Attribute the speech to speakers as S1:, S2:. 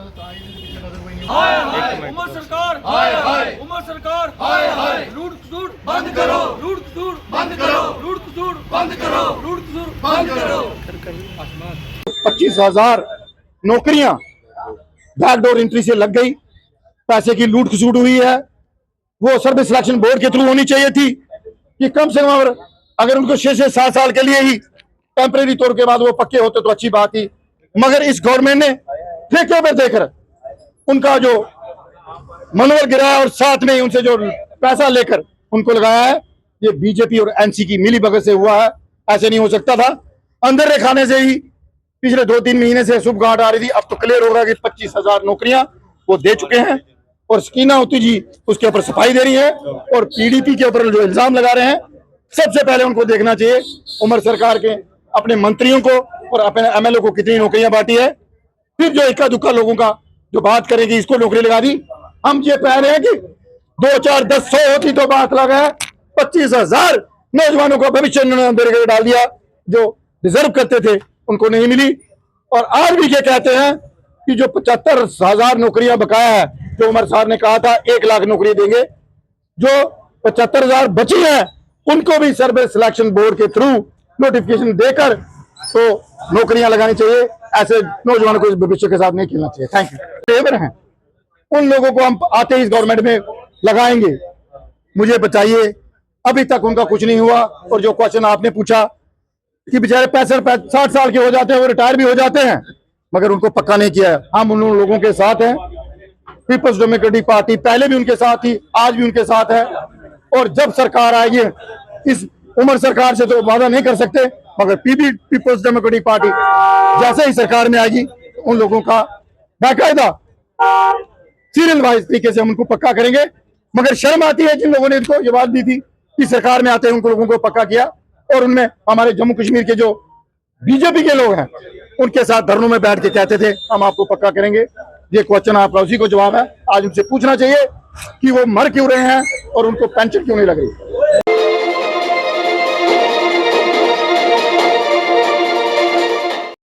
S1: उमर सरकार, उमर सरकार, लूट खसूट बंद करो, लूट खसूट बंद करो, लूट खसूट बंद करो, लूट खसूट बंद करो।
S2: 25,000 नौकरियां बैकडोर एंट्री से लग गई, पैसे की लूट खसूट हुई है। वो सर्विस सिलेक्शन बोर्ड के थ्रू होनी चाहिए थी कि कम से कम अगर उनको 6 से 7 साल के लिए ही टेम्परेरी तौर के बाद वो पक्के होते तो अच्छी बात थी। मगर इस गवर्नमेंट ने ठेके पर देकर उनका जो मनोबल गिराया और साथ में उनसे जो पैसा लेकर उनको लगाया है, ये बीजेपी और एनसी की मिली भगत से हुआ है। ऐसे नहीं हो सकता था। अंदर रे खाने से ही पिछले 2-3 महीने से शुभ गांठ आ रही थी। अब तो क्लियर हो रहा है कि 25,000 नौकरियां वो दे चुके हैं और सकीना होती जी उसके ऊपर सफाई दे रही है और पीडीपी के ऊपर जो इल्जाम लगा रहे हैं, सबसे पहले उनको देखना चाहिए उमर सरकार के अपने मंत्रियों को और अपने एमएलए को कितनी नौकरियां बांटी है। फिर जो इक्का दुक्का लोगों का जो बात करेगी इसको नौकरी लगा दी। हम ये कह रहे हैं कि 2, 4, 10, 100 होती तो बात लगा है। 25,000 नौजवानों को भविष्य अंदर डाल दिया, जो डिजर्व करते थे उनको नहीं मिली। और आज भी ये कहते हैं कि जो 75,000 नौकरियां बकाया है, जो उमर साहब ने कहा था 1 लाख नौकरी देंगे, जो 75,000 बची है उनको भी सर्विस सिलेक्शन बोर्ड के थ्रू नोटिफिकेशन देकर तो नौकरियां लगानी चाहिए। ऐसे नौजवानों को इस भविष्य के साथ नहीं खेलना चाहिए। Thank you. फेवर हैं उन लोगों को हम आते ही इस गवर्नमेंट में लगाएंगे। मुझे बताइए, अभी तक उनका कुछ नहीं हुआ। और जो क्वेश्चन आपने पूछा कि बेचारे 65-60 साल के हो जाते हैं, वो रिटायर भी हो जाते हैं, मगर उनको पक्का नहीं किया है। हम उन लोगों के साथ हैं। पीपल्स डेमोक्रेटिक पार्टी पहले भी उनके साथ थी, आज भी उनके साथ है। और जब सरकार आएगी, इस उमर सरकार से तो वादा नहीं कर सकते, मगर पीपल्स डेमोक्रेटिक पार्टी जैसे ही सरकार में आएगी उन लोगों का बाकायदा सीरियल वाइज तरीके से हम उनको पक्का करेंगे। मगर शर्म आती है जिन लोगों ने इनको ये बात दी थी कि सरकार में आते हैं उनको लोगों को पक्का किया, और उनमें हमारे जम्मू कश्मीर के जो बीजेपी के लोग हैं उनके साथ धरनों में बैठ के कहते थे हम आपको पक्का करेंगे। ये क्वेश्चन आपका उसी को जवाब है। आज उनसे पूछना चाहिए कि वो मर क्यों रहे हैं और उनको पेंशन क्यों नहीं लग रही।